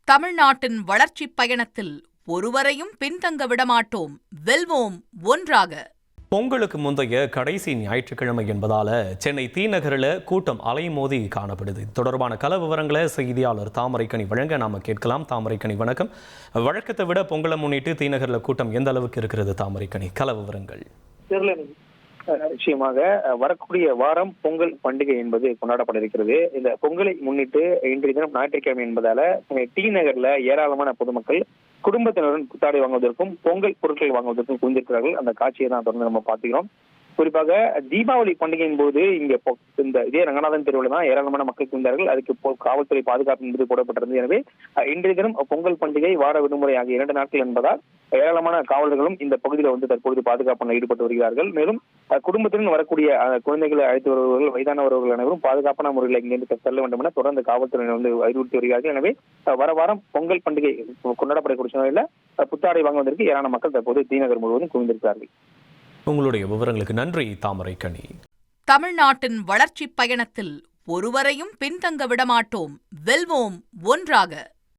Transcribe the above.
தமிழ்நாட்டின் வளர்ச்சிப் பயணத்தில் ஒருவரையும் பின்தங்க விடமாட்டோம், வெல்வோம் ஒன்றாக. பொங்கலுக்கு முந்தைய கடைசி ஞாயிற்றுக்கிழமை என்பதால சென்னை தீநகரில் கூட்டம் அலைமோதி காணப்படுது. தொடர்பான கள விவரங்களை செய்தியாளர் தாமரைக்கனி வழங்க நாம கேட்கலாம். தாமரைக்கனி வணக்கம். வழக்கத்தை விட பொங்கலை முன்னிட்டு தீநகரில் கூட்டம் எந்த அளவுக்கு இருக்கிறது? தாமரைக்கனி, கள விவரங்கள். நிச்சயமாக வரக்கூடிய வாரம் பொங்கல் பண்டிகை என்பது கொண்டாடப்பட இருக்கிறது. இந்த பொங்கலை முன்னிட்டு இன்றைய தினம் ஞாயிற்றுக்கிழமை என்பதால டி நகர்ல ஏராளமான பொதுமக்கள் குடும்பத்தினருடன் புத்தாடை வாங்குவதற்கும் பொங்கல் பொருட்கள் வாங்குவதற்கும் குவிந்திருக்கிறார்கள். அந்த காட்சியை தான் தொடர்ந்து நம்ம பார்த்துக்கிறோம். குறிப்பாக தீபாவளி பண்டிகையின் போது இங்க இந்த இதே ரங்கநாதன் தெருவில் தான் ஏராளமான மக்கள் குவிந்தார்கள். அதுக்கு காவல்துறை பாதுகாப்பு என்பது போடப்பட்டிருந்தது. எனவே இன்றைய தினம் பொங்கல் பண்டிகை வார விடுமுறை ஆகிய 2 நாட்கள் என்பதால் ஏராளமான காவலர்களும் இந்த பகுதியில் தற்பொழுது பாதுகாப்பு ஈடுபட்டு வருகிறார்கள். மேலும் குடும்பத்துடன் வரக்கூடிய குழந்தைகளை அழைத்து வருபவர்கள், வயதானவர்கள் அனைவரும் பாதுகாப்பான முறையில் இங்கிருந்து செல்ல வேண்டும் என தொடர்ந்து காவல்துறையினர் அறிவுறுத்தி வருகிறார்கள். எனவே வர வாரம் பொங்கல் பண்டிகை கொண்டாடப்படக்கூடிய சூழ்நிலையில் புத்தாடை வாங்குவதற்கு ஏராளமான மக்கள் தற்போது தீநகர் முழுவதும் குவிந்திருக்கிறார்கள். உங்களுடைய விவரங்களுக்கு நன்றி தாமரைக்கனி. தமிழ்நாட்டின் வளர்ச்சிப் பயணத்தில் ஒருவரையும் பின்தங்க விடமாட்டோம், வெல்வோம் ஒன்றாக.